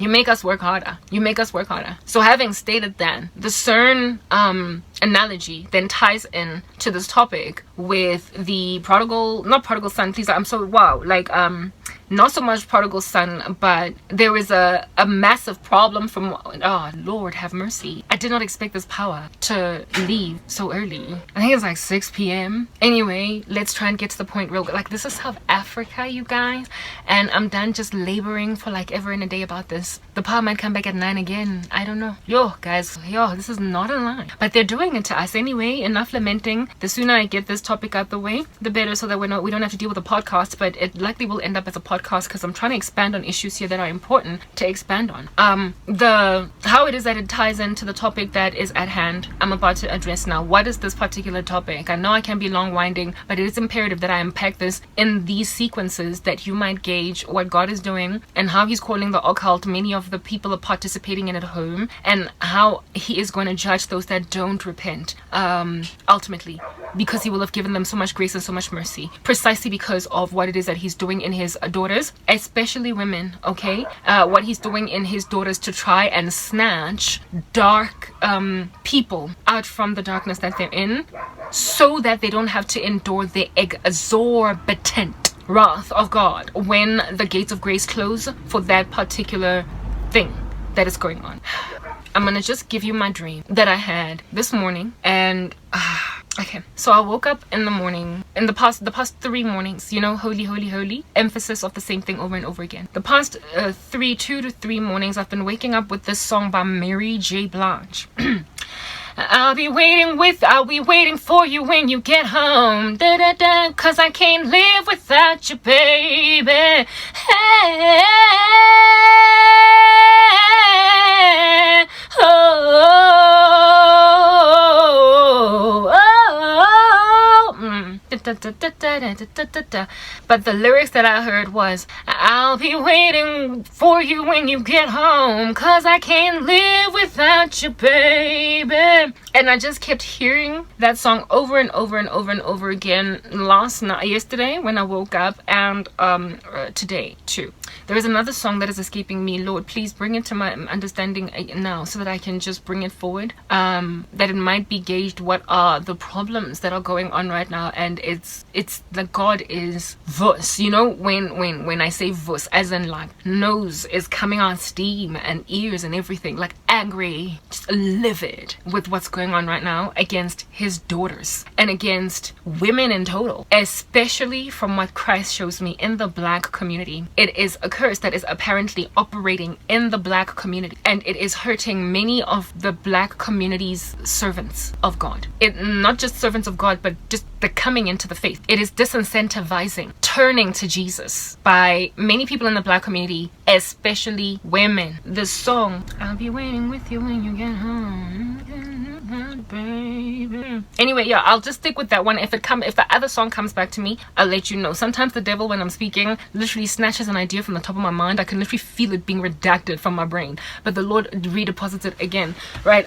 You make us work harder. You make us work harder. So having stated that, the CERN analogy then ties in to this topic with the not prodigal son, please. I'm so, wow, like, not so much prodigal son, but there is a massive problem from, oh Lord have mercy. I did not expect this power to leave so early. I think it's like 6 p.m. Anyway, let's try and get to the point real quick. Like, this is South Africa, you guys, and I'm done just laboring for like ever and a day about this. The power might come back at 9 again. I don't know. Yo, guys, this is not a lie. But they're doing it to us anyway. Enough lamenting. The sooner I get this topic out the way, the better, so that we don't have to deal with a podcast, but it likely will end up as a podcast because I'm trying to expand on issues here that are important to expand on. How it is that it ties into the topic that is at hand, I'm about to address now. What is this particular topic? I know I can be long-winding, but it is imperative that I unpack this in these sequences that you might gauge what God is doing and how he's calling the occult. Many of the people are participating in it at home, and how he is going to judge those that don't repent, ultimately, because he will have given them so much grace and so much mercy, precisely because of what it is that he's doing in his daughters, especially women, okay? What he's doing in his daughters to try and snatch dark people out from the darkness that they're in, so that they don't have to endure the exorbitant wrath of God when the gates of grace close for that particular thing that is going on. I'm gonna just give you my dream that I had this morning, and okay, so I woke up in the morning, in the past 3 mornings, you know, holy, holy, holy, emphasis of the same thing over and over again. The past 2 to 3 mornings, I've been waking up with this song by Mary J. Blige. I'll be waiting for you when you get home, da da da, 'cause I can't live without you, baby. Hey, But the lyrics that I heard was, I'll be waiting for you when you get home, 'cause I can't live without you, baby. And I just kept hearing that song over and over and over and over again yesterday when I woke up, and today too. There is another song that is escaping me. Lord, please bring it to my understanding now, so that I can just bring it forward, that it might be gauged what are the problems that are going on right now. And it's that God is vus, you know, when I say vus, as in like nose is coming out steam and ears and everything, like angry, just livid with what's going on right now against his daughters and against women in total, especially from what Christ shows me in the black community. It is a curse that is apparently operating in the black community, and it is hurting many of the black community's servants of God. Not just servants of God, but just the coming into the faith. It is disincentivizing turning to Jesus by many people in the black community, especially women. The song, I'll be waiting with you when you get home, baby. Anyway, yeah, I'll just stick with that one. If the other song comes back to me, I'll let you know. Sometimes the devil, when I'm speaking, literally snatches an idea from the top of my mind. I can literally feel it being redacted from my brain, but the Lord redeposits it again, right?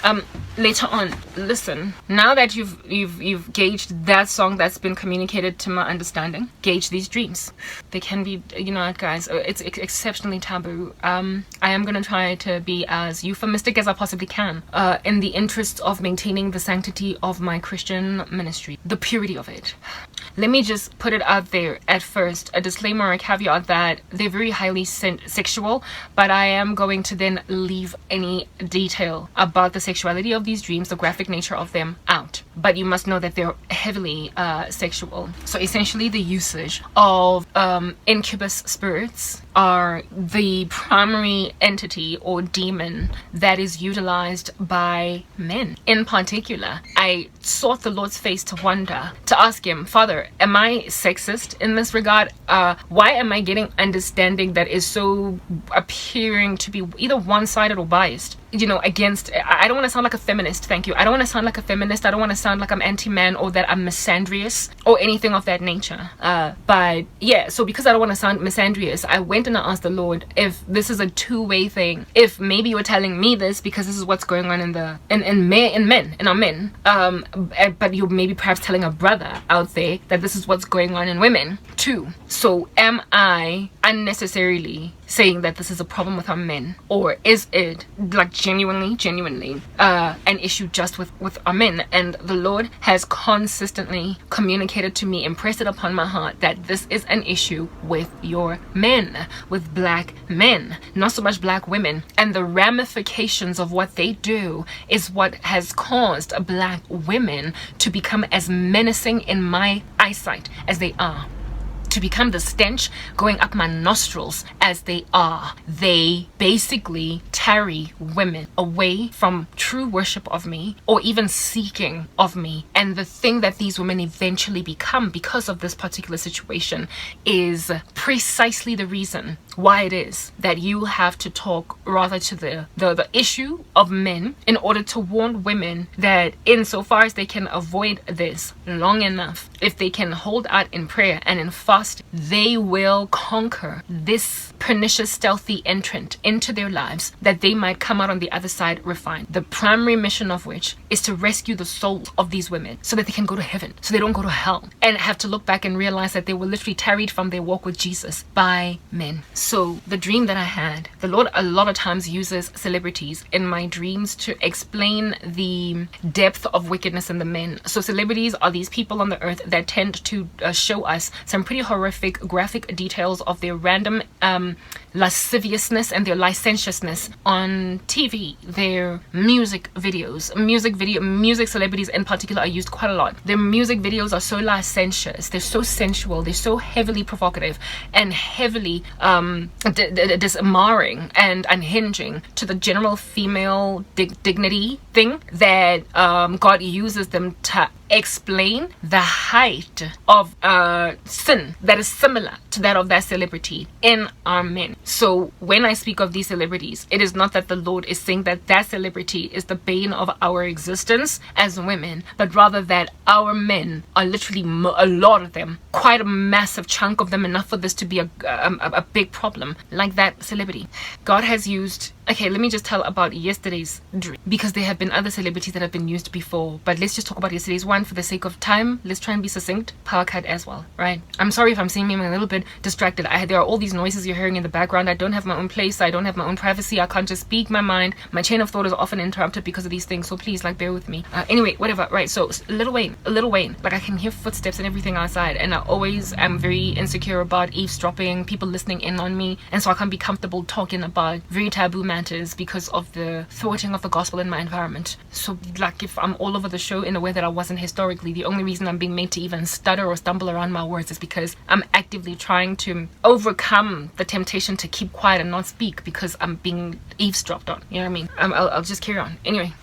Later on. Listen, now that you've gauged that song that's been communicated to my understanding, gauge these dreams. They can be, you know, guys, it's exceptionally taboo. I am gonna try to be as euphemistic as I possibly can, in the interest of maintaining the sanctity of my Christian ministry, the purity of it. Let me just put it out there at first, a disclaimer, a caveat that they're very highly sexual, but I am going to then leave any detail about the sexuality of these dreams, the graphic nature of them, out. But you must know that they're heavily sexual. So essentially the usage of incubus spirits are the primary entity or demon that is utilized by men. In particular, I sought the Lord's face to wonder, to ask him, Father, am I sexist in this regard? Why am I getting understanding that is so appearing to be either one-sided or biased? You know, against, I don't want to sound like a feminist, thank you. I don't want to sound like a feminist. I don't want to sound like I'm anti-man or that I'm misandrous or anything of that nature. But yeah, so because I don't want to sound misandrious, I went and I asked the Lord if this is a two-way thing, if maybe you're telling me this because this is what's going on in our men, but you're maybe perhaps telling a brother out there that this is what's going on in women too. So am I unnecessarily saying that this is a problem with our men, or is it like genuinely an issue just with our men? And the Lord has consistently communicated to me, impressed it upon my heart, that this is an issue with your men, with black men, not so much black women. And the ramifications of what they do is what has caused black women to become as menacing in my eyesight as they are, to become the stench going up my nostrils as they are. They basically tarry women away from true worship of me, or even seeking of me. And the thing that these women eventually become because of this particular situation is precisely the reason why it is that you have to talk rather to the issue of men, in order to warn women that insofar as they can avoid this long enough, if they can hold out in prayer and in fast, they will conquer this pernicious stealthy entrant into their lives, that they might come out on the other side refined. The primary mission of which is to rescue the souls of these women so that they can go to heaven, so they don't go to hell and have to look back and realize that they were literally tarried from their walk with Jesus by men. So the dream that I had, the Lord a lot of times uses celebrities in my dreams to explain the depth of wickedness in the men. So celebrities are these people on the earth that tend to show us some pretty horrific graphic details of their random lasciviousness and their licentiousness on TV. Their music videos, music celebrities in particular are used quite a lot. Their music videos are so licentious, they're so sensual, they're so heavily provocative and heavily disarming and unhinging to the general female dignity thing, that God uses them to explain the height of sin that is similar to that of that celebrity in our men. So when I speak of these celebrities, it is not that the Lord is saying that that celebrity is the bane of our existence as women, but rather that our men are literally a lot of them, quite a massive chunk of them, enough for this to be a big problem, like that celebrity. God has used, okay, let me just tell about yesterday's dream, because there have been other celebrities that have been used before, but let's just talk about yesterday's one for the sake of time. Let's try and be succinct. Power cut as well, right? I'm sorry if I'm seeming a little bit distracted. There are all these noises you're hearing in the background. I don't have my own place. I don't have my own privacy. I can't just speak my mind. My chain of thought is often interrupted because of these things, so please, like, bear with me. Anyway, whatever, right? So Lil Wayne, like, I can hear footsteps and everything outside, and I always am very insecure about eavesdropping, people listening in on me, and so I can't be comfortable talking about very taboo matters because of the thwarting of the gospel in my environment. So, like, if I'm all over the show in a way that I wasn't historically, the only reason I'm being made to even stutter or stumble around my words is because I'm actively trying to overcome the temptation to keep quiet and not speak because I'm being eavesdropped on. You know what I mean? I'll just carry on. Anyway,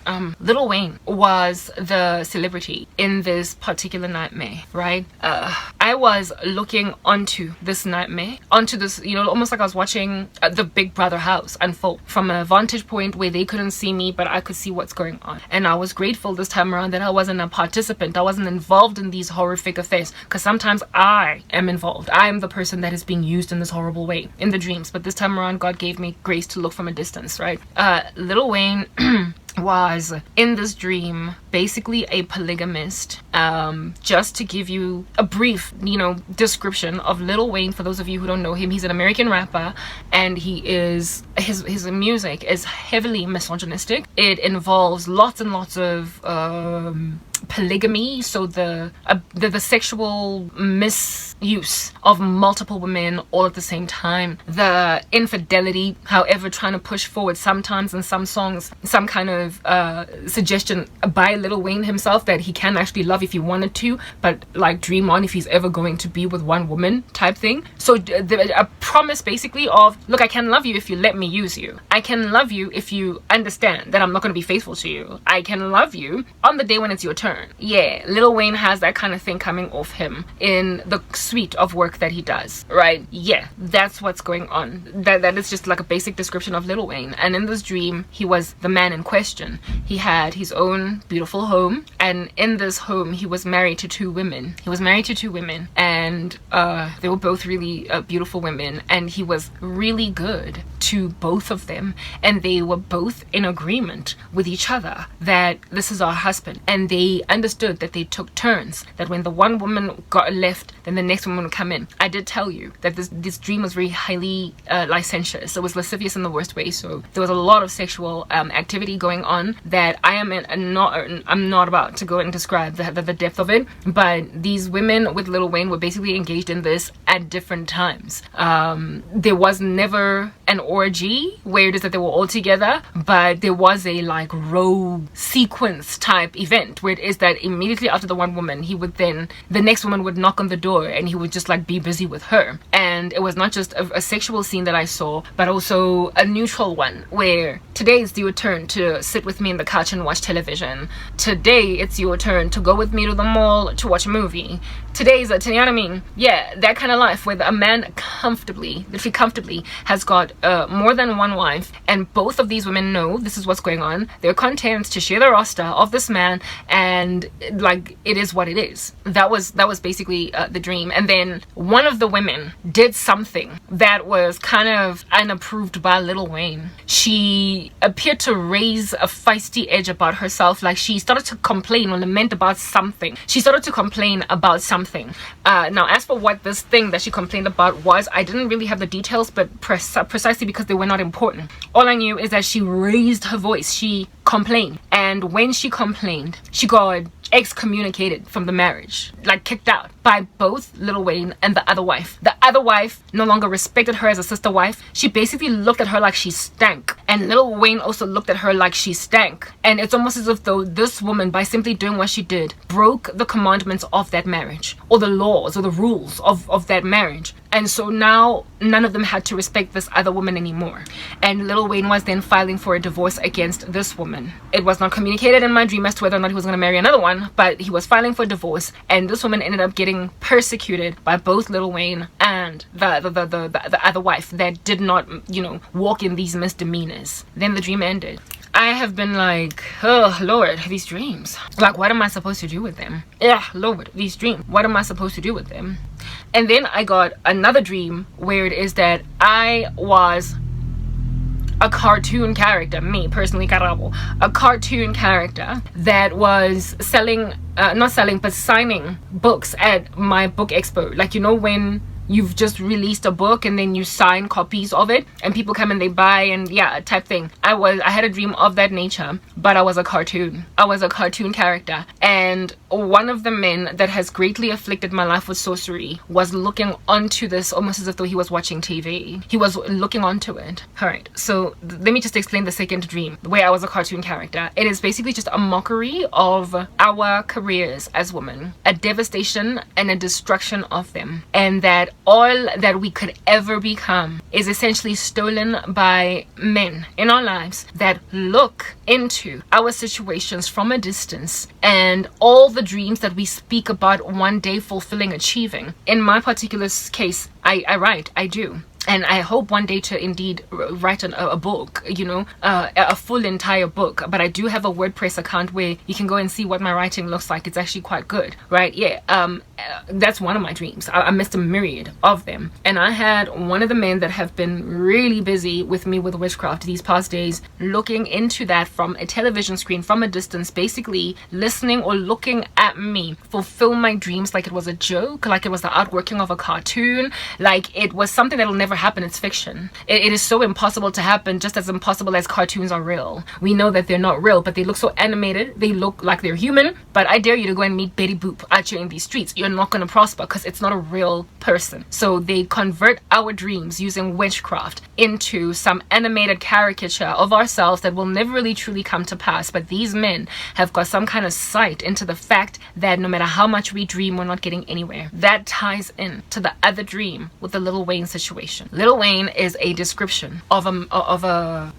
Lil Wayne was the celebrity in this particular nightmare, right? I was looking onto this nightmare, onto this, you know, almost like I was watching the Big Brother house unfold from a vantage point where they couldn't see me, but I could see what's going on. And I was grateful this time around that I wasn't a participant. I wasn't involved in these horrific affairs, because sometimes I am involved. I am the person that is being used in this horrible way in the dreams. But this time around, God gave me grace to look from a distance, right? Lil Wayne was in this dream basically a polygamist. Just to give you a brief, you know, description of Lil Wayne, for those of you who don't know him, he's an American rapper, and he is his music is heavily misogynistic. It involves lots and lots of polygamy, so the sexual misuse of multiple women all at the same time, the infidelity, however, trying to push forward sometimes in some songs some kind of suggestion by Lil Wayne himself that he can actually love if he wanted to, but like dream on if he's ever going to be with one woman type thing. So a promise basically of, look, I can love you if you let me use you. I can love you if you understand that I'm not going to be faithful to you. I can love you on the day when it's your turn. turn. Yeah, Lil Wayne has that kind of thing coming off him in the suite of work that he does, right? Yeah, that's what's going on. That is just like a basic description of Lil Wayne. And in this dream, he was the man in question. He had his own beautiful home, and in this home he was married to two women. And they were both really beautiful women, and he was really good to both of them, and they were both in agreement with each other that this is our husband. And they understood that they took turns, that when the one woman got left, then the next woman would come in. I did tell you that this dream was very highly licentious. It was lascivious in the worst way. So there was a lot of sexual activity going on that I'm not about to go and describe the depth of it. But these women with Lil Wayne were basically engaged in this at different times. There was never an orgy where it is that they were all together, but there was a like row sequence type event where it is that immediately after the one woman, the next woman would knock on the door and he would just like be busy with her. And it was not just a sexual scene that I saw, but also a neutral one where today it's your turn to sit with me in the couch and watch television. Today it's your turn to go with me to the mall to watch a movie. Today's you know what I mean? Yeah, that kind of life where a man literally comfortably has got more than one wife, and both of these women know this is what's going on. They're content to share the roster of this man, and like it is what it is. That was basically the dream. And then one of the women did something that was kind of unapproved by Lil Wayne. She appeared to raise a feisty edge about herself, like she started to complain or lament about something. Now as for what this thing that she complained about was, I didn't really have the details, but precisely because they were not important. All I knew is that she raised her voice. She complained, and when she complained, she got excommunicated from the marriage, like kicked out by both Lil Wayne and the other wife. The other wife no longer respected her as a sister wife. She basically looked at her like she stank, and Lil Wayne also looked at her like she stank. And it's almost as if though this woman, by simply doing what she did, broke the commandments of that marriage, or the laws or the rules of that marriage. And so now none of them had to respect this other woman anymore. And Lil Wayne was then filing for a divorce against this woman. It was not communicated in my dream as to whether or not he was going to marry another one, but he was filing for divorce, and this woman ended up getting persecuted by both Lil Wayne and the other wife that did not, you know, walk in these misdemeanors. Then the dream ended. I have been like, oh Lord, these dreams, like what am I supposed to do with them? Yeah, Lord, these dreams, what am I supposed to do with them? And then I got another dream where it is that I was a cartoon character, me personally, Karabo, a cartoon character that was signing books at my book expo. Like, you know, when you've just released a book and then you sign copies of it and people come and they buy, and yeah, type thing. I had a dream of that nature, but I was a cartoon character, and one of the men that has greatly afflicted my life with sorcery was looking onto this almost as if though he was watching TV. He was looking onto it. All right, so let me just explain the second dream where I was a cartoon character. It is basically just a mockery of our careers as women, a devastation and a destruction of them, and that all that we could ever become is essentially stolen by men in our lives that look into our situations from a distance, and all the dreams that we speak about one day fulfilling, achieving. In my particular case, I do. And I hope one day to indeed write a book, you know, a full entire book. But I do have a WordPress account where you can go and see what my writing looks like. It's actually quite good, right? Yeah, that's one of my dreams. I missed a myriad of them. And I had one of the men that have been really busy with me with witchcraft these past days, looking into that from a television screen, from a distance, basically listening or looking at me fulfill my dreams like it was a joke, like it was the outworking of a cartoon, like it was something that will never happen. It's fiction. It is so impossible to happen, just as impossible as cartoons are real. We know that they're not real, but they look so animated. They look like they're human. But I dare you to go and meet Betty Boop out here in these streets. You're not going to prosper because it's not a real person. So they convert our dreams using witchcraft into some animated caricature of ourselves that will never really truly come to pass. But these men have got some kind of sight into the fact that no matter how much we dream, we're not getting anywhere. That ties in to the other dream with the Lil Wayne situation. description. Lil Wayne is a description of a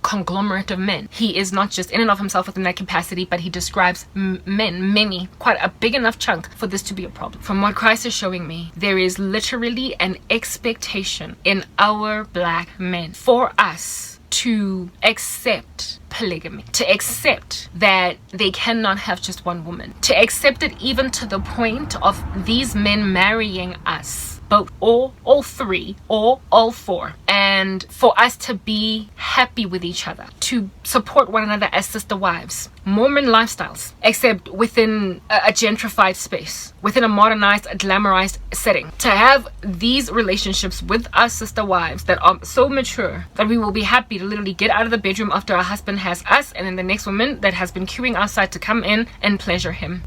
conglomerate of men. He is not just in and of himself within that capacity, but he describes men, many, quite a big enough chunk for this to be a problem. From what Christ is showing me, there is literally an expectation in our black men for us to accept polygamy, to accept that they cannot have just one woman, to accept it even to the point of these men marrying us, both all three or all four, and for us to be happy with each other, to support one another as sister wives. Mormon lifestyles, except within a gentrified space, within a modernized, glamorized setting. To have these relationships with us sister wives that are so mature that we will be happy to literally get out of the bedroom after our husband has us, and then the next woman that has been queuing outside to come in and pleasure him.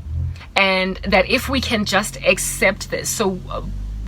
And that if we can just accept this, so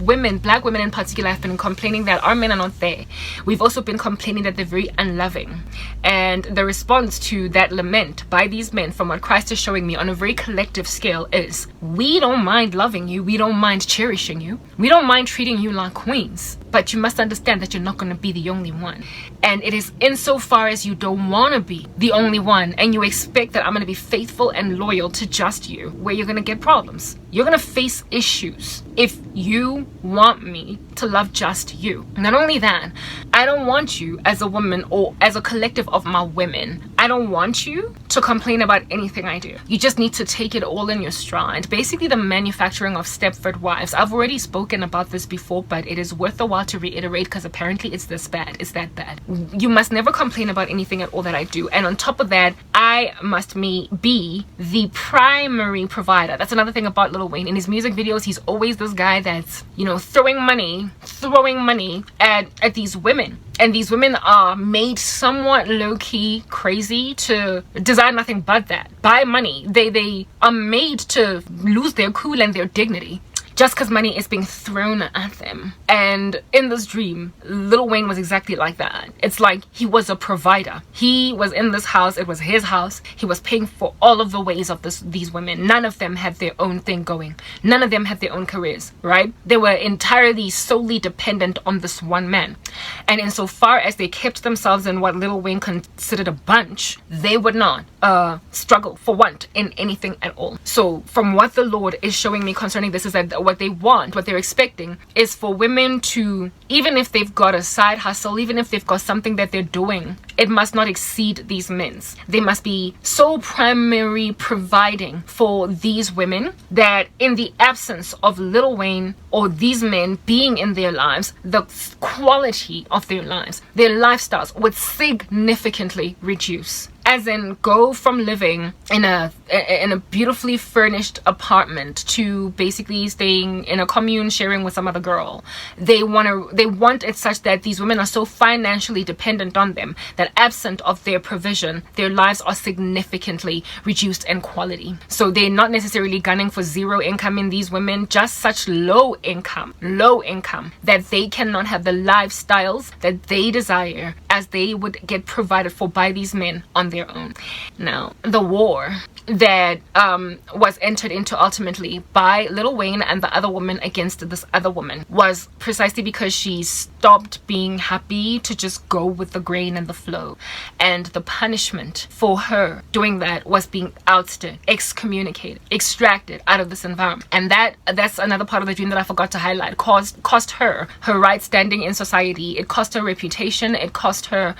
women, black women in particular, have been complaining that our men are not there. We've also been complaining that they're very unloving. And the response to that lament by these men, from what Christ is showing me on a very collective scale, is we don't mind loving you, we don't mind cherishing you, we don't mind treating you like queens, but you must understand that you're not going to be the only one. And it is insofar as you don't want to be the only one and you expect that I'm going to be faithful and loyal to just you, where you're going to get problems. You're going to face issues if you want me to love just you. Not only that, I don't want you as a woman or as a collective of my women, I don't want you to complain about anything I do. You just need to take it all in your stride. Basically, the manufacturing of Stepford wives. I've already spoken about this before, but it is worth a while to reiterate because apparently it's this bad. It's that bad. You must never complain about anything at all that I do. And on top of that, I must be the primary provider. That's another thing about Lil Wayne. In his music videos, he's always this guy that's, you know, throwing money at these women. And these women are made somewhat low-key crazy to desire nothing but that. By money. They are made to lose their cool and their dignity just because money is being thrown at them. And in this dream, Lil Wayne was exactly like that. It's like he was a provider. He was in this house. It was his house. He was paying for all of the ways of these women. None of them had their own thing going. None of them had their own careers, right? They were entirely solely dependent on this one man. And insofar as they kept themselves in what Lil Wayne considered a bunch, they would not struggle for want in anything at all. So from what the Lord is showing me concerning this is that what they want, what they're expecting is for women to, even if they've got a side hustle, even if they've got something that they're doing, it must not exceed these men's. They must be so primary providing for these women that in the absence of Lil Wayne or these men being in their lives, the quality of their lives, their lifestyles would significantly reduce. As in, go from living in a beautifully furnished apartment to basically staying in a commune sharing with some other girl. They want it such that these women are so financially dependent on them that absent of their provision, their lives are significantly reduced in quality. So they're not necessarily gunning for zero income in these women, just such low income that they cannot have the lifestyles that they desire as they would get provided for by these men on their own. Now, the war that was entered into ultimately by Lil Wayne and the other woman against this other woman was precisely because she stopped being happy to just go with the grain and the flow, and the punishment for her doing that was being ousted, excommunicated, extracted out of this environment. And that's another part of the dream that I forgot to highlight. Cost her right standing in society. It cost her reputation. It cost her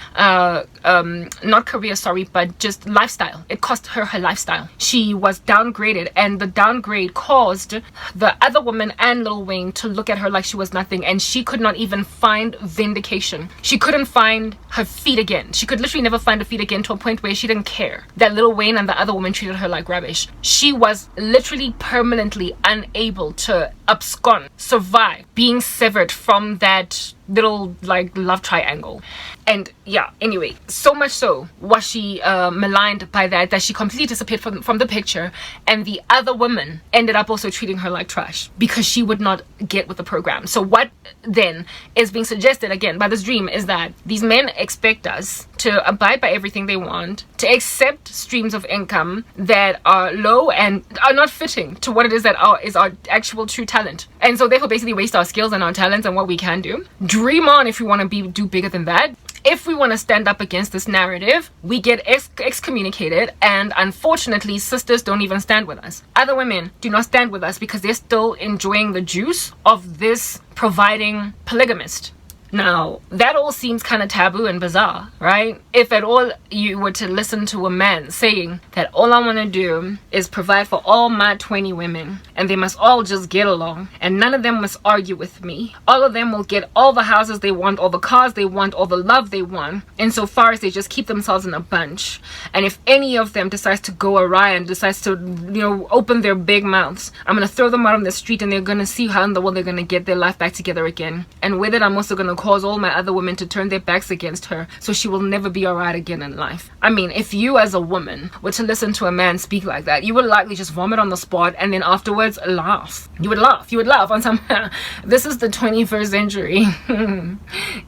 not career, sorry, but just lifestyle. It cost her lifestyle. She was downgraded, and the downgrade caused the other woman and Lil Wayne to look at her like she was nothing, and she could not even find vindication. She couldn't find her feet again. She could literally never find her feet again, to a point where she didn't care that Lil Wayne and the other woman treated her like rubbish. She was literally permanently unable to abscond, survive being severed from that little like love triangle. And yeah, anyway, so much so was she maligned by that she completely disappeared from the picture, and the other woman ended up also treating her like trash because she would not get with the program. So what then is being suggested again by this dream is that these men expect us to abide by everything they want, to accept streams of income that are low and are not fitting to what it is that is our actual true talent. And so therefore basically waste our skills and our talents and what we can do. Dream on if you want to do bigger than that. If we want to stand up against this narrative, we get excommunicated, and unfortunately sisters don't even stand with us. Other women do not stand with us because they're still enjoying the juice of this providing polygamist. Now, that all seems kind of taboo and bizarre, right? If at all you were to listen to a man saying that all I want to do is provide for all my 20 women and they must all just get along and none of them must argue with me. All of them will get all the houses they want, all the cars they want, all the love they want, insofar as they just keep themselves in a bunch. And if any of them decides to go awry and decides to, open their big mouths, I'm going to throw them out on the street and they're going to see how in the world they're going to get their life back together again. And with it, I'm also going to cause all my other women to turn their backs against her, so she will never be alright again in life. I mean, if you as a woman were to listen to a man speak like that, you would likely just vomit on the spot and then afterwards laugh. You would laugh on some this is the 21st century.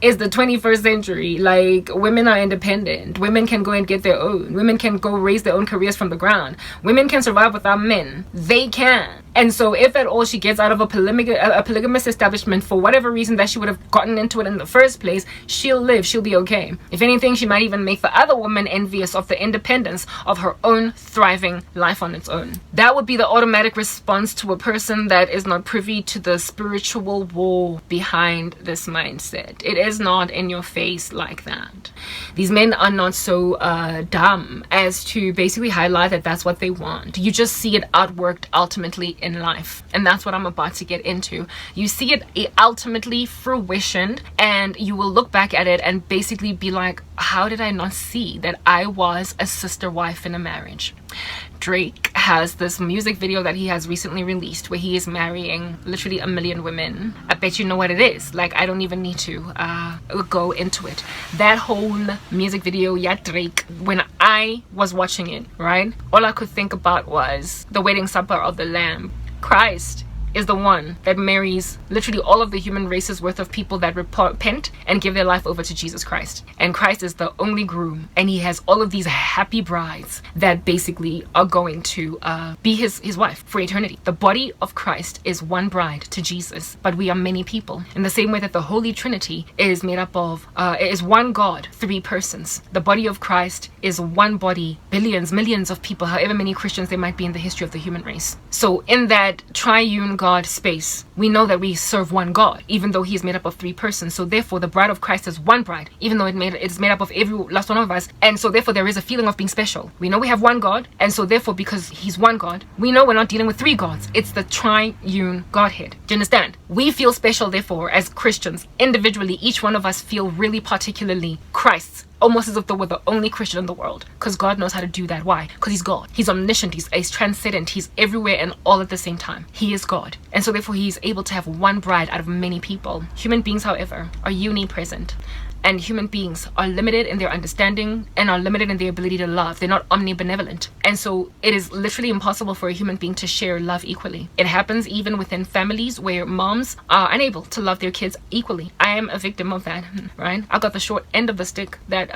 It's the 21st century. Like, women are independent. Women can go and get their own. Women can go raise their own careers from the ground. Women can survive without men. They can. And so if at all she gets out of a polygamous establishment for whatever reason that she would have gotten into it in the first place, she'll live, she'll be okay. If anything, she might even make the other woman envious of the independence of her own thriving life on its own. That would be the automatic response to a person that is not privy to the spiritual war behind this mindset. It is not in your face like that. These men are not so dumb as to basically highlight that that's what they want. You just see it outworked ultimately in life, and that's what I'm about to get into. You see it ultimately fruitioned, and you will look back at it and basically be like, how did I not see that I was a sister wife in a marriage? Drake has this music video that he has recently released where he is marrying literally 1 million women. I bet you know what it is. Like, I don't even need to go into it. That whole music video, yeah, Drake, when I was watching it, right, all I could think about was the wedding supper of the Lamb. Christ is the one that marries literally all of the human race's worth of people that repent and give their life over to Jesus Christ. And Christ is the only groom, and he has all of these happy brides that basically are going to be his wife for eternity. The body of Christ is one bride to Jesus, but we are many people. In the same way that the Holy Trinity is made up of is one God, 3 persons. The body of Christ is one body, billions, millions of people, however many Christians there might be in the history of the human race. So in that triune God space, we know that we serve one God, even though he is made up of 3 persons. So therefore the bride of Christ is one bride, even though it's made up of every last one of us. And so therefore there is a feeling of being special. We know we have one God, and so therefore because he's one God, we know we're not dealing with 3 gods. It's the triune Godhead. Do you understand? We feel special, therefore, as Christians. Individually, each one of us feel really particularly Christ's, almost as if they were the only Christian in the world, because God knows how to do that. Why? Because he's God. He's omniscient, he's transcendent, he's everywhere and all at the same time. He is God, and so therefore he's able to have one bride out of many people. Human beings, however, are unipresent. And human beings are limited in their understanding and are limited in their ability to love. They're not omnibenevolent. And so it is literally impossible for a human being to share love equally. It happens even within families where moms are unable to love their kids equally. I am a victim of that, right? I got the short end of the stick that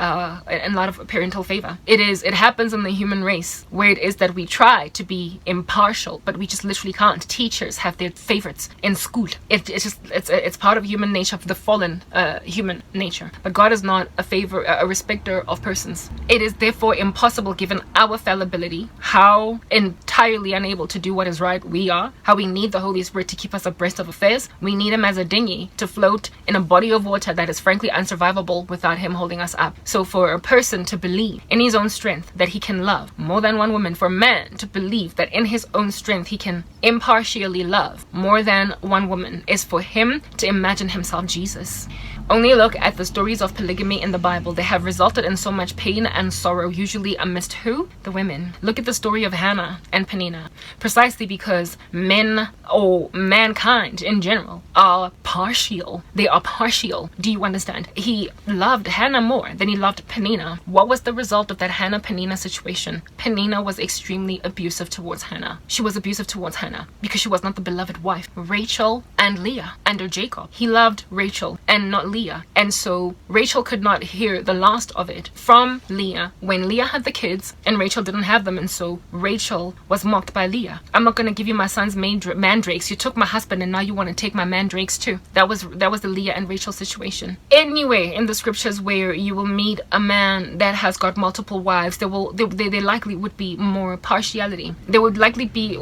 in a lot of parental favor. It happens in the human race where it is that we try to be impartial, but we just literally can't. Teachers have their favorites in school. It's part of human nature, of the fallen human nature. But God is not a respecter of persons. It is therefore impossible, given our fallibility, how entirely unable to do what is right we are, how we need the Holy Spirit to keep us abreast of affairs. We need him as a dinghy to float in a body of water that is frankly unsurvivable without him holding us up. So for a person to believe in his own strength that he can love more than one woman, for a man to believe that in his own strength he can impartially love more than one woman, is for him to imagine himself Jesus. Only look at the stories of polygamy in the Bible. They have resulted in so much pain and sorrow, usually amidst who? The women. Look at the story of Hannah and Peninnah. Precisely because men, or mankind in general, are partial. They are partial. Do you understand? He loved Hannah more than he loved Peninnah. What was the result of that Hannah-Peninnah situation? Peninnah was extremely abusive towards Hannah. She was abusive towards Hannah because she was not the beloved wife. Rachel and Leah under Jacob. He loved Rachel and not Leah. And so Rachel could not hear the last of it from Leah when Leah had the kids and Rachel didn't have them. And so Rachel was mocked by Leah. I'm not going to give you my son's mandrakes. You took my husband and now you want to take my mandrakes too. That was the Leah and Rachel situation. Anyway, in the scriptures where you will meet a man that has got multiple wives, there likely would be more partiality. There would likely be a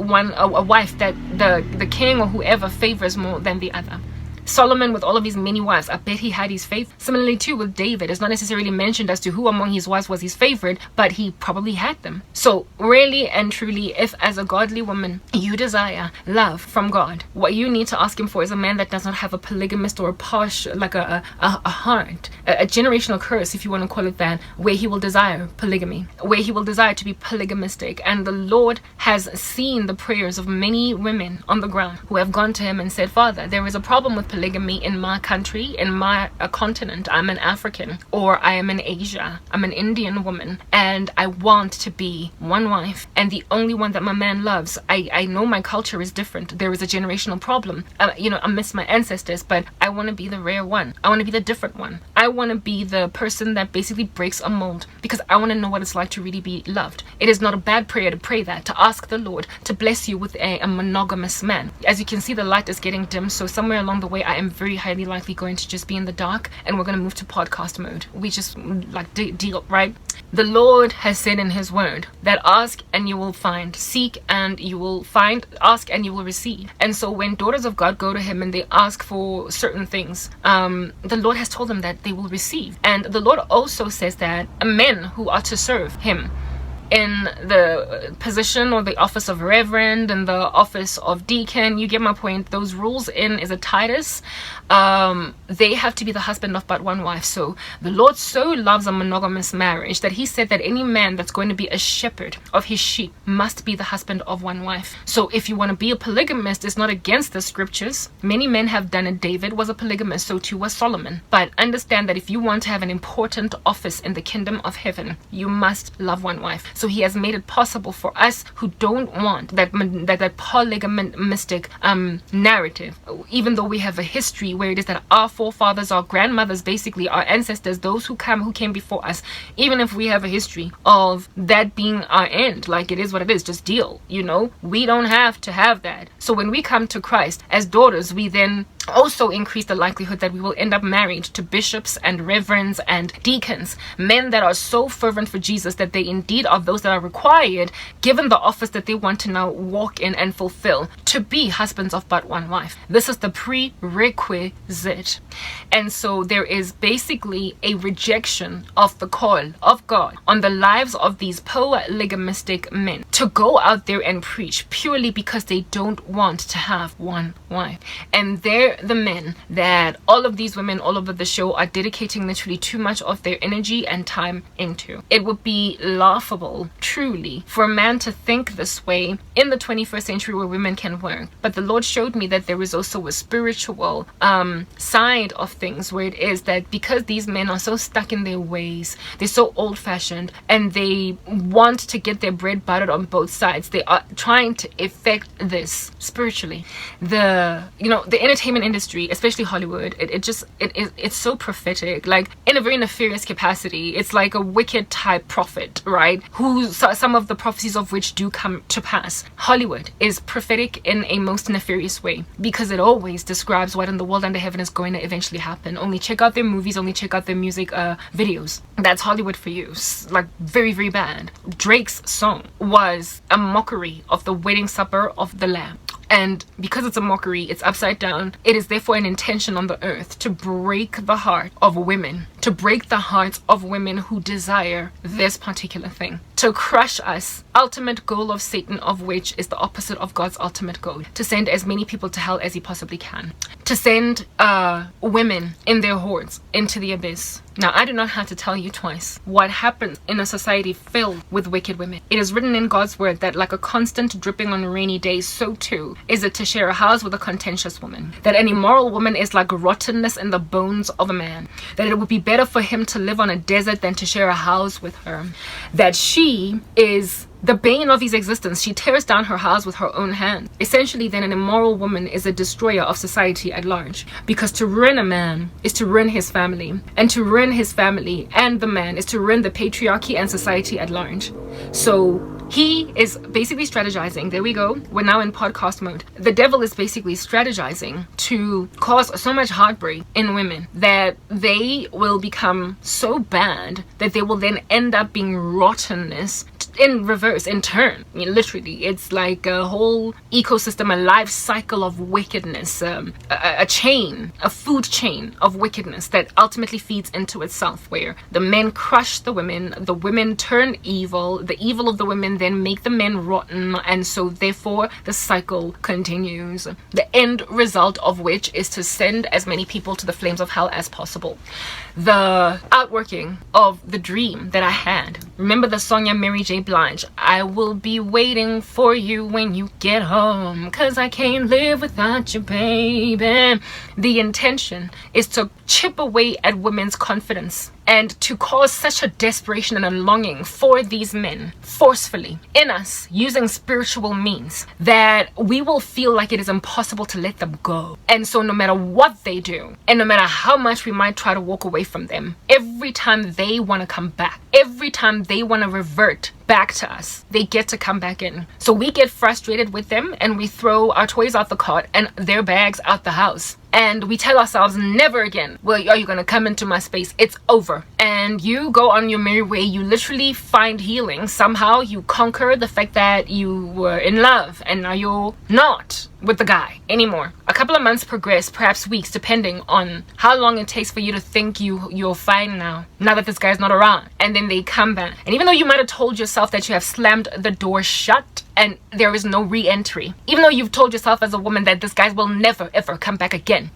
wife that the king or whoever favors more than the other. Solomon, with all of his many wives, I bet he had his favorite. Similarly too with David, it's not necessarily mentioned as to who among his wives was his favorite, but he probably had them. So really and truly, if as a godly woman you desire love from God, what you need to ask him for is a man that does not have a polygamist or a heart, a generational curse, if you want to call it that, where he will desire polygamy, where he will desire to be polygamistic. And the Lord has seen the prayers of many women on the ground who have gone to him and said, Father, there is a problem with polygamy in my country, in my continent. I'm an African, or I am in Asia. I'm an Indian woman, and I want to be one wife and the only one that my man loves. I know my culture is different. There is a generational problem. I miss my ancestors, but I want to be the rare one. I want to be the different one. I want to be the person that basically breaks a mold, because I want to know what it's like to really be loved. It is not a bad prayer to pray that, to ask the Lord to bless you with a monogamous man. As you can see, the light is getting dim, so somewhere along the way I am very highly likely going to just be in the dark, and we're going to move to podcast mode. We just like deal, right? The Lord has said in his word that ask and you will find, seek and you will find, ask and you will receive. And so when daughters of God go to him and they ask for certain things, the Lord has told them that they will receive. And the Lord also says that men who are to serve him in the position or the office of reverend and the office of deacon, you get my point. Those rules in is a Titus. They have to be the husband of but one wife. So the Lord so loves a monogamous marriage that he said that any man that's going to be a shepherd of his sheep must be the husband of one wife. So if you want to be a polygamist, it's not against the scriptures. Many men have done it. David was a polygamist, so too was Solomon. But understand that if you want to have an important office in the kingdom of heaven, you must love one wife. So he has made it possible for us who don't want that polygamistic narrative, even though we have a history where it is that our forefathers, our grandmothers, basically our ancestors, those who came before us, even if we have a history of that being our end, like it is what it is, just deal, we don't have to have that. So when we come to Christ as daughters, we then also increase the likelihood that we will end up married to bishops and reverends and deacons, men that are so fervent for Jesus that they indeed are those that are required, given the office that they want to now walk in and fulfill, to be husbands of but one wife. This is the prerequisite. And so there is basically a rejection of the call of God on the lives of these polygamistic men to go out there and preach purely because they don't want to have one wife. And they're the men that all of these women all over the show are dedicating literally too much of their energy and time into. It would be laughable, truly, for a man to think this way in the 21st century where women can work. But the Lord showed me that there is also a spiritual side of things where it is that because these men are so stuck in their ways, they're so old-fashioned, and they want to get their bread buttered on both sides, they are trying to effect this spiritually. The entertainment industry, especially Hollywood, it's so prophetic, like in a very nefarious capacity. It's like a wicked type prophet, right? Some of the prophecies of which do come to pass. Hollywood is prophetic in a most nefarious way because it always describes what in the world under heaven is going to eventually happen. Only check out their movies, only check out their music videos. That's Hollywood for you. Like very, very bad. Drake's song was a mockery of the wedding supper of the Lamb. And because it's a mockery, it's upside down. It is therefore an intention on the earth to break the heart of women, to break the hearts of women who desire this particular thing, to crush us. Ultimate goal of Satan, of which is the opposite of God's ultimate goal, to send as many people to hell as he possibly can, to send women in their hordes into the abyss. Now, I do not have to tell you twice what happens in a society filled with wicked women. It is written in God's word that like a constant dripping on rainy days, so too is it to share a house with a contentious woman. That an immoral woman is like rottenness in the bones of a man. That it would be better for him to live on a desert than to share a house with her. That she is the bane of his existence. She tears down her house with her own hand. Essentially, then, an immoral woman is a destroyer of society at large, because to ruin a man is to ruin his family, and to ruin his family and the man is to ruin the patriarchy and society at large. So he is basically strategizing. There we go. We're now in podcast mode. The devil is basically strategizing to cause so much heartbreak in women that they will become so bad that they will then end up being rottenness in reverse, in turn. I mean, literally, it's like a whole ecosystem, a life cycle of wickedness, a chain, a food chain of wickedness that ultimately feeds into itself, where the men crush the women turn evil, the evil of the women then make the men rotten, and so therefore the cycle continues. The end result of which is to send as many people to the flames of hell as possible. The outworking of the dream that I had, remember the song Mary J. Blige, I will be waiting for you when you get home, 'cause I can't live without you, baby. The intention is to chip away at women's confidence and to cause such a desperation and a longing for these men forcefully in us using spiritual means that we will feel like it is impossible to let them go. And so no matter what they do, and no matter how much we might try to walk away from them, every time they want to come back, every time they want to revert back to us, they get to come back in. So we get frustrated with them and we throw our toys out the cart and their bags out the house. And we tell ourselves, never again are you going to come into my space. It's over. And you go on your merry way. You literally find healing. Somehow you conquer the fact that you were in love and now you're not with the guy anymore. A couple of months progress, perhaps weeks, depending on how long it takes for you to think you're fine now that this guy's not around. And then they come back. And even though you might have told yourself that you have slammed the door shut and there is no re-entry, even though you've told yourself as a woman that this guy will never ever come back again,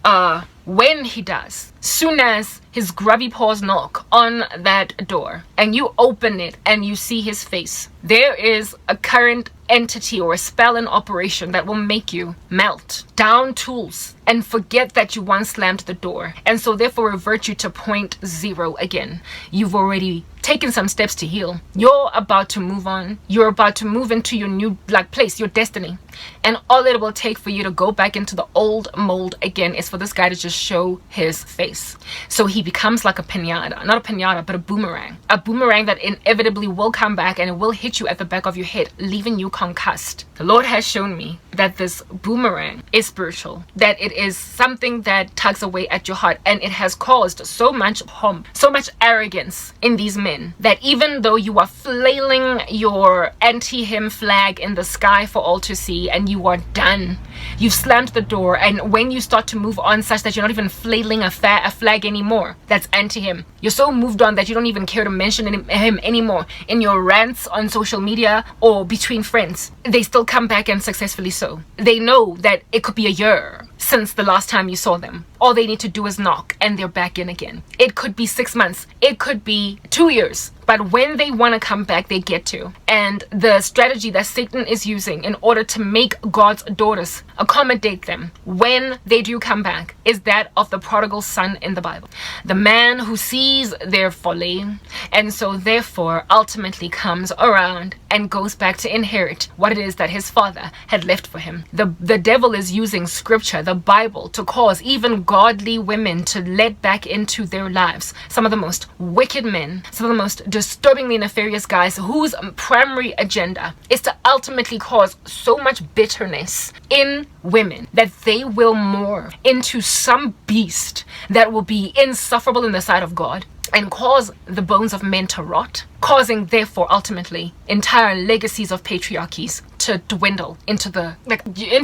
when he does, soon as his grubby paws knock on that door and you open it and you see his face, there is a current entity or a spell in operation that will make you melt down tools and forget that you once slammed the door, and so therefore revert you to point zero again. You've already taken some steps to heal. You're about to move on. You're about to move into your new place, your destiny. And all it will take for you to go back into the old mold again is for this guy to just show his face. So he becomes like a pinata, not a pinata, but a boomerang that inevitably will come back and it will hit you at the back of your head, leaving you concussed. The Lord has shown me that this boomerang is spiritual, that it is something that tugs away at your heart, and it has caused so much harm, so much arrogance in these men, that even though you are flailing your anti-him flag in the sky for all to see and you are done, you've slammed the door, and when you start to move on such that you're not even flailing a flag anymore that's anti-him, you're so moved on that you don't even care to mention him anymore in your rants on social media or between friends, they still come back, and successfully so. They know that it could be a year since the last time you saw them. All they need to do is knock and they're back in again. It could be 6 months, it could be 2 years, but when they want to come back, they get to. And the strategy that Satan is using in order to make God's daughters accommodate them when they do come back is that of the prodigal son in the Bible. The man who sees their folly and so therefore ultimately comes around and goes back to inherit what it is that his father had left for him. The devil is using scripture, the Bible, to cause even godly women to let back into their lives some of the most wicked men, some of the most disturbingly nefarious guys whose primary agenda is to ultimately cause so much bitterness in women that they will morph into some beast that will be insufferable in the sight of God and cause the bones of men to rot, causing therefore ultimately entire legacies of patriarchies to dwindle into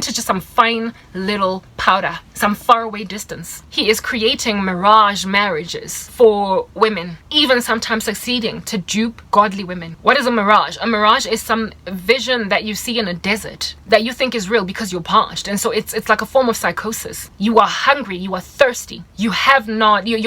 just some fine little powder, some faraway distance. He is creating mirage marriages for women, even sometimes succeeding to dupe godly women. What is a mirage? A mirage is some vision that you see in a desert that you think is real because you're parched, and so it's like a form of psychosis. You are hungry, you are thirsty, you're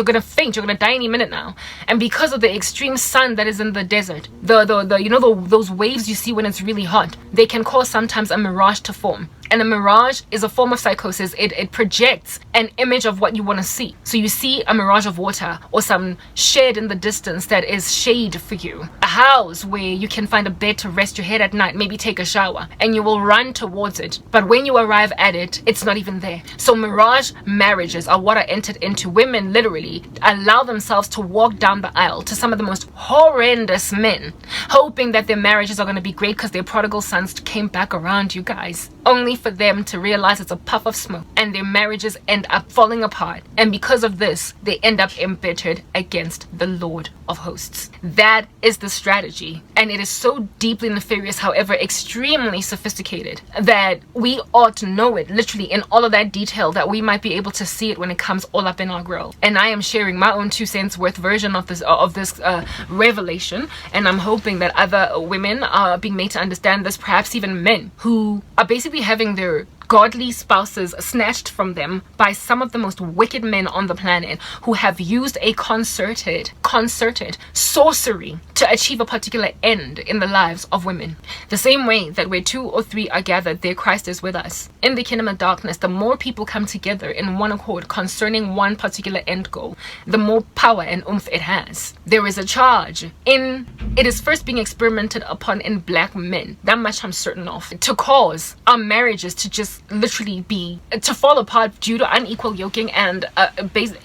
gonna faint, you're gonna die any minute now, and because of the extreme sun that is in the desert, those waves you see when it's really hot, they can cause sometimes a mirage to form. And a mirage is a form of psychosis. It projects an image of what you want to see. So you see a mirage of water or some shed in the distance that is shade for you. A house where you can find a bed to rest your head at night, maybe take a shower, and you will run towards it. But when you arrive at it, it's not even there. So mirage marriages are what are entered into. Women literally allow themselves to walk down the aisle to some of the most horrendous men, hoping that their marriages are going to be great because their prodigal sons came back around, you guys, only for them to realize it's a puff of smoke and their marriages end up falling apart. And because of this, they end up embittered against the Lord of hosts. That is the strategy, and it is so deeply nefarious, however extremely sophisticated, that we ought to know it literally in all of that detail, that we might be able to see it when it comes all up in our grill. And I am sharing my own 2 cents worth version of this revelation, and I'm hoping that other women are being made to understand this, perhaps even men who are basically having their godly spouses snatched from them by some of the most wicked men on the planet, who have used a concerted sorcery to achieve a particular end in the lives of women. The same way that where 2 or 3 are gathered, there Christ is with us. In the kingdom of darkness, the more people come together in one accord concerning one particular end goal, the more power and oomph it has. There is a charge in it is first being experimented upon in black men, that much I'm certain of, to cause our marriages to just literally to fall apart due to unequal yoking and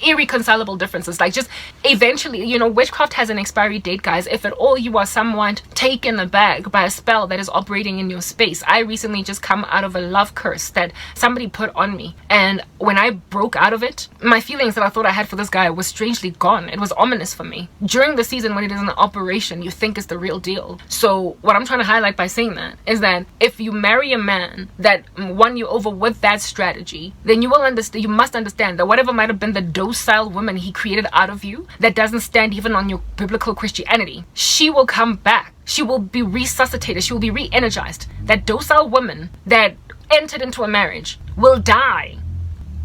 irreconcilable differences. Like, just eventually, you know, witchcraft has an expiry date, guys. If at all you are somewhat taken aback by a spell that is operating in your space. I recently just come out of a love curse that somebody put on me, and when I broke out of it, my feelings that I thought I had for this guy was strangely gone. It was ominous for me. During the season when it is an operation, you think it's the real deal. So what I'm trying to highlight by saying that is that if you marry a man that won you over with that strategy, then you must understand that whatever might have been the docile woman he created out of you that doesn't stand even on your biblical Christianity, she will come back. She will be resuscitated. She will be re-energized. That docile woman that entered into a marriage will die.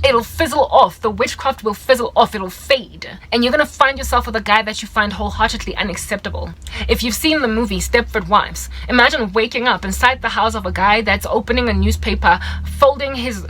It'll fizzle off. The witchcraft will fizzle off. It'll fade. And you're going to find yourself with a guy that you find wholeheartedly unacceptable. If you've seen the movie Stepford Wives, imagine waking up inside the house of a guy that's opening a newspaper, folding his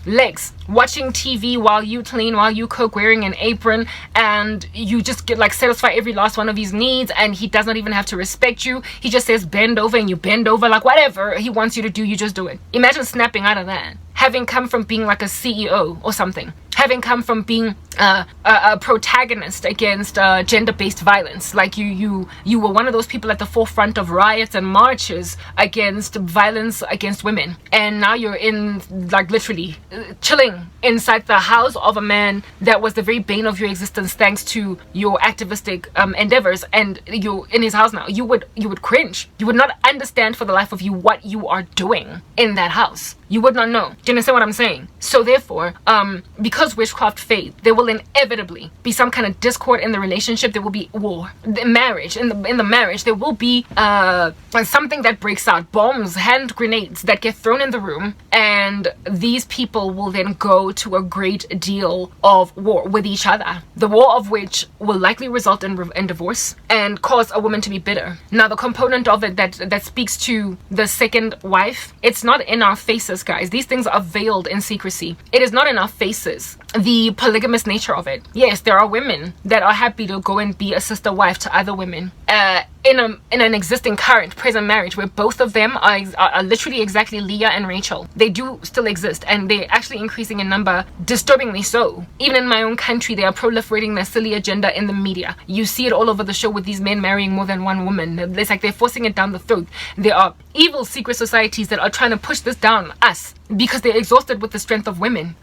legs, watching TV while you clean, while you cook, wearing an apron, and you just get like satisfy every last one of his needs, and he does not even have to respect you. He just says bend over, and you bend over. Like, whatever he wants you to do, you just do it. Imagine snapping out of that, having come from being like a CEO or something, having come from being a protagonist against gender-based violence. Like you were one of those people at the forefront of riots and marches against violence against women, and now you're in, like, literally chilling inside the house of a man that was the very bane of your existence thanks to your activistic endeavors, and you're in his house now. You would cringe. You would not understand for the life of you what you are doing in that house. You would not know. Do you understand what I'm saying? So therefore, because witchcraft fades, there will inevitably be some kind of discord in the relationship. There will be war. The marriage, in the marriage, there will be something that breaks out. Bombs, hand grenades that get thrown in the room, and these people will then go to a great deal of war with each other. The war of which will likely result in divorce and cause a woman to be bitter. Now, the component of it that speaks to the second wife, it's not in our faces, guys. These things are veiled in secrecy. It is not in our faces. The polygamous nature of it. Yes, there are women that are happy to go and be a sister wife to other women in an existing current present marriage where both of them are literally exactly Leah and Rachel. They do still exist, and they're actually increasing in number, disturbingly so. Even in my own country, they are proliferating their silly agenda in the media. You see it all over the show with these men marrying more than one woman. It's like they're forcing it down the throat. There are evil secret societies that are trying to push this down us because they're exhausted with the strength of women.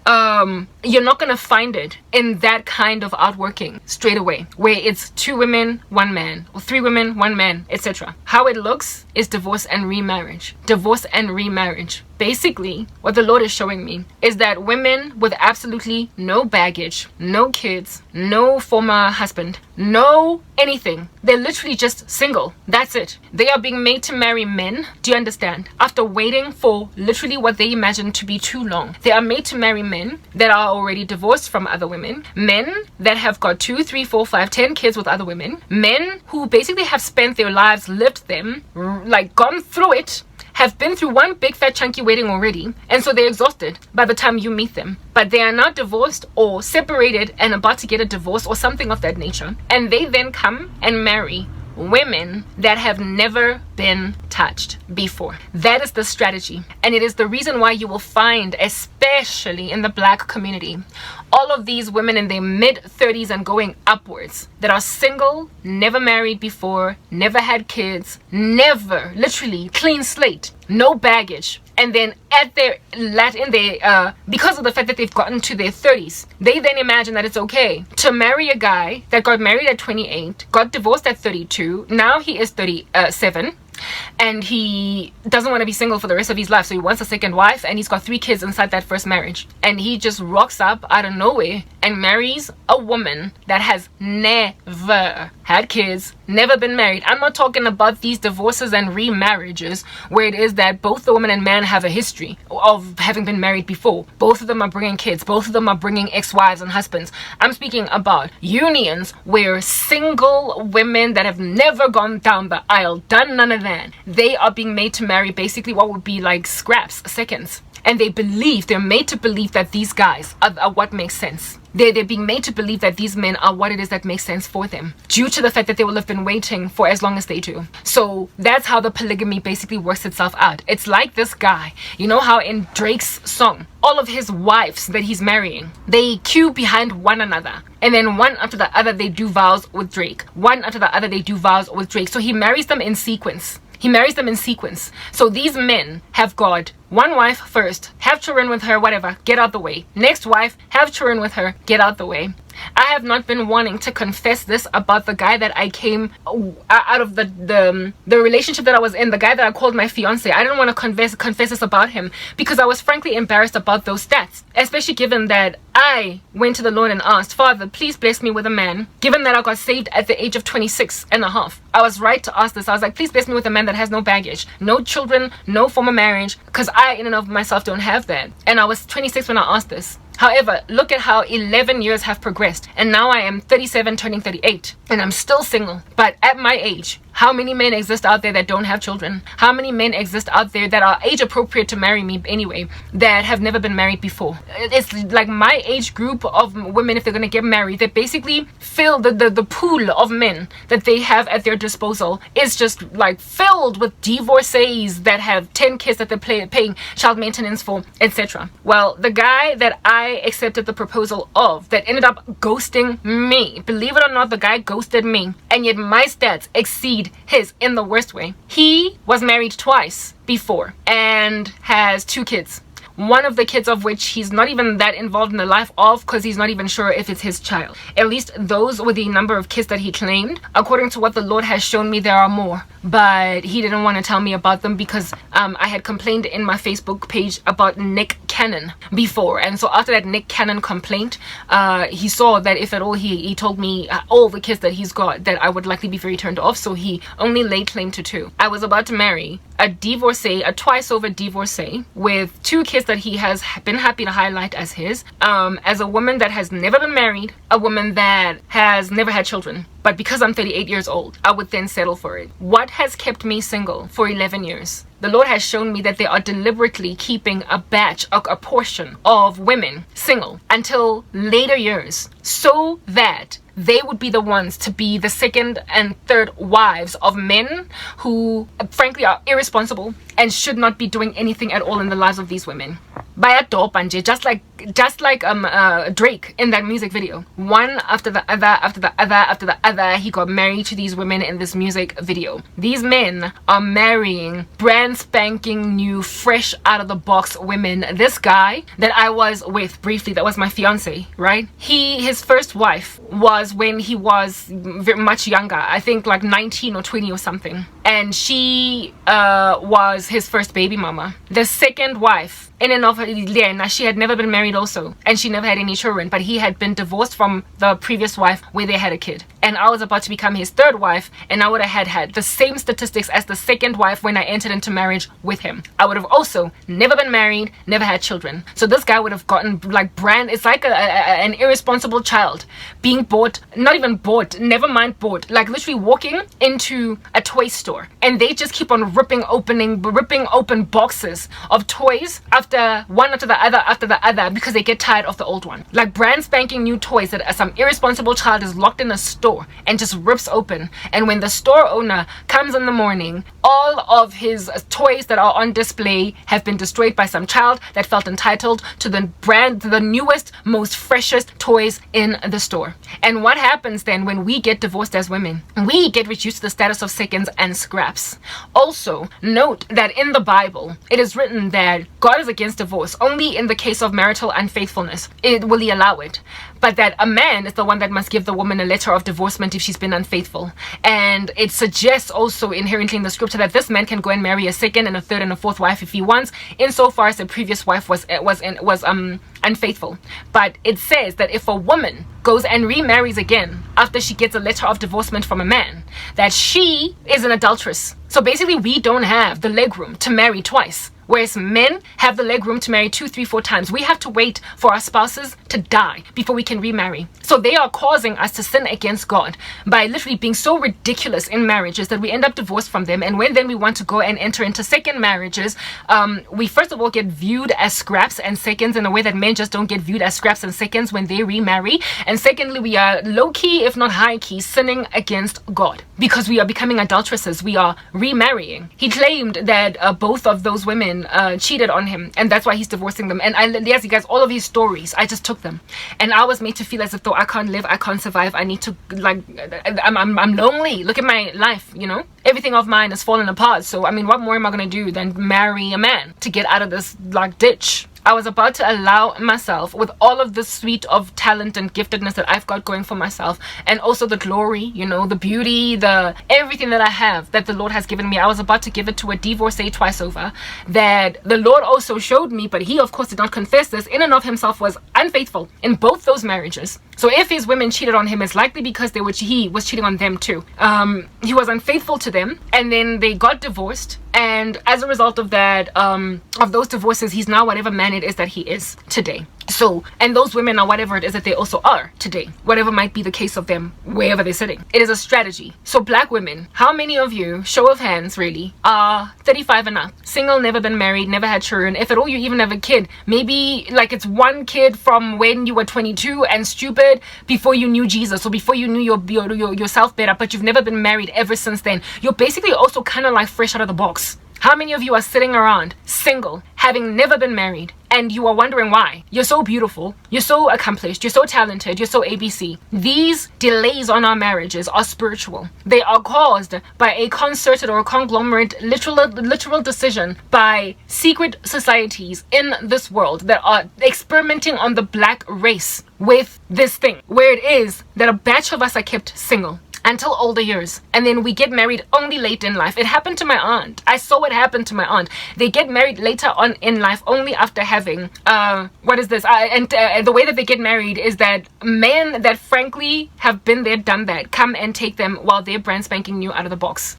You're not gonna find it in that kind of outworking straight away, where it's 2 women, 1 man, or 3 women, 1 man, etc. How it looks is divorce and remarriage. Divorce and remarriage. Basically, what the Lord is showing me is that women with absolutely no baggage, no kids, no former husband, no anything, they're literally just single. That's it. They are being made to marry men. Do you understand? After waiting for literally what they imagine to be too long. They are made to marry men that are already divorced from other women. Men that have got 2, 3, 4, 5, 10 kids with other women. Men who basically have spent their lives, lived them, like gone through it, have been through one big fat chunky wedding already, and so they're exhausted by the time you meet them. But they are not divorced or separated and about to get a divorce or something of that nature, and they then come and marry women that have never been touched before. That is the strategy, and it is the reason why you will find, especially in the Black community, all of these women in their mid-30s and going upwards that are single, never married before, never had kids, never, literally clean slate, no baggage. And then at their because of the fact that they've gotten to their 30s, they then imagine that it's okay to marry a guy that got married at 28, got divorced at 32, now he is 37, and he doesn't want to be single for the rest of his life, so he wants a second wife, and he's got 3 kids inside that first marriage, and he just rocks up out of nowhere and marries a woman that has never had kids, never been married. I'm not talking about these divorces and remarriages where it is that both the woman and man have a history of having been married before. Both of them are bringing kids, both of them are bringing ex-wives and husbands. I'm speaking about unions where single women that have never gone down the aisle, done none of that, they are being made to marry basically what would be like scraps, seconds. And they're made to believe that these guys are what makes sense. They're being made to believe that these men are what it is that makes sense for them, due to the fact that they will have been waiting for as long as they do. So that's how the polygamy basically works itself out. It's like this guy, you know how in Drake's song, all of his wives that he's marrying, they queue behind one another, and then one after the other they do vows with Drake, one after the other they do vows with Drake. So he marries them in sequence. So these men have got one wife first, have children with her, whatever, get out the way. Next wife, have children with her, get out the way. I have not been wanting to confess this about the guy that I came out of the relationship that I was in, the guy that I called my fiance. I didn't want to confess this about him because I was frankly embarrassed about those stats, especially given that I went to the Lord and asked, Father, please bless me with a man. Given that I got saved at the age of 26 and a half, I was right to ask this. I was like, please bless me with a man that has no baggage, no children, no former marriage, because I in and of myself don't have that. And I was 26 when I asked this. However, look at how 11 years have progressed, and now I am 37 turning 38 and I'm still single. But at my age, how many men exist out there that don't have children? How many men exist out there that are age appropriate to marry me anyway, that have never been married before? It's like my age group of women, if they're going to get married, they basically fill the pool of men that they have at their disposal is just like filled with divorcees that have 10 kids that they're paying child maintenance for, etc. Well, the guy that I accepted the proposal of that ended up ghosting me, believe it or not, the guy ghosted me, and yet my stats exceed his in the worst way. He was married twice before and has 2 kids. One of the kids of which he's not even that involved in the life of, because he's not even sure if it's his child. At least those were the number of kids that he claimed. According to what the Lord has shown me, there are more, but he didn't want to tell me about them because I had complained in my Facebook page about Nick Cannon before, and so after that Nick Cannon complaint, he saw that if at all he told me all the kids that he's got, that I would likely be very turned off, so he only laid claim to 2. I was about to marry a divorcee, a twice over divorcee with 2 kids that he has been happy to highlight as his, as a woman that has never been married, a woman that has never had children. But because I'm 38 years old, I would then settle for it. What has kept me single for 11 years? The Lord has shown me that they are deliberately keeping a batch, a portion of women single until later years, so that they would be the ones to be the second and third wives of men who frankly are irresponsible and should not be doing anything at all in the lives of these women. By a dope and just like Drake in that music video, one after the other, he got married to these women in this music video. These men are marrying brand spanking new, fresh out of the box women. This guy that I was with briefly, that was my fiance, right? His first wife was when he was very much younger, I think like 19 or 20 or something, and she was his first baby mama. The second wife, in and of her, she had never been married also, and she never had any children, but he had been divorced from the previous wife where they had a kid, and I was about to become his third wife, and I would have had the same statistics as the second wife when I entered into marriage with him. I would have also never been married, never had children. So this guy would have gotten like it's like an irresponsible child being bought, not even bought, never mind bought, like literally walking into a toy store and they just keep on ripping open boxes of toys after one after the other because they get tired of the old one. Like brand spanking new toys that some irresponsible child is locked in a store store and just rips open. And when the store owner comes in the morning, all of his toys that are on display have been destroyed by some child that felt entitled to the newest, most freshest toys in the store. And what happens then when we get divorced as women? We get reduced to the status of seconds and scraps. Also, note that in the Bible, it is written that God is against divorce only in the case of marital unfaithfulness. Will he allow it? But that a man is the one that must give the woman a letter of divorcement if she's been unfaithful. And it suggests also inherently in the scripture that this man can go and marry a second and a third and a fourth wife if he wants, insofar as the previous wife was unfaithful. But it says that if a woman goes and remarries again after she gets a letter of divorcement from a man, that she is an adulteress. So basically, we don't have the leg room to marry twice. Whereas men have the leg room to marry 2, 3, 4 times. We have to wait for our spouses to die before we can remarry. So they are causing us to sin against God by literally being so ridiculous in marriages that we end up divorced from them. And when then we want to go and enter into second marriages, we first of all get viewed as scraps and seconds in a way that men just don't get viewed as scraps and seconds when they remarry. And secondly, we are low-key, if not high-key, sinning against God because we are becoming adulteresses. We are remarrying. He claimed that both of those women cheated on him, and that's why he's divorcing them. And yes, you guys, all of these stories, I just took them, and I was made to feel as if though I can't live, I can't survive, I need to, like, I'm lonely. Look at my life, you know, everything of mine is falling apart. So I mean, what more am I gonna do than marry a man to get out of this like ditch? I was about to allow myself, with all of the suite of talent and giftedness that I've got going for myself, and also the glory, you know, the beauty, the everything that I have that the Lord has given me, I was about to give it to a divorcee twice over that the Lord also showed me, but he of course did not confess this, in and of himself was unfaithful in both those marriages. So if his women cheated on him, it's likely because he was cheating on them too. He was unfaithful to them, and then they got divorced. And as a result of that, of those divorces, he's now whatever man it is that he is today. So, and those women are whatever it is that they also are today, whatever might be the case of them, wherever they're sitting. It is a strategy. So black women, how many of you, show of hands really, are 35 and up, single, never been married, never had children? If at all you even have a kid, maybe like it's one kid from when you were 22 and stupid before you knew Jesus, or before you knew yourself better, but you've never been married ever since then. You're basically also kind of like fresh out of the box. How many of you are sitting around single, having never been married, and you are wondering why? You're so beautiful, you're so accomplished, you're so talented, you're so ABC. These delays on our marriages are spiritual. They are caused by a concerted or a conglomerate literal decision by secret societies in this world that are experimenting on the black race with this thing, where it is that a batch of us are kept single until older years, and then we get married only late in life. It happened to my aunt. I saw it happen to my aunt. They get married later on in life only after having what is this? The way that they get married is that men that frankly have been there, done that, come and take them while they're brand spanking new out of the box.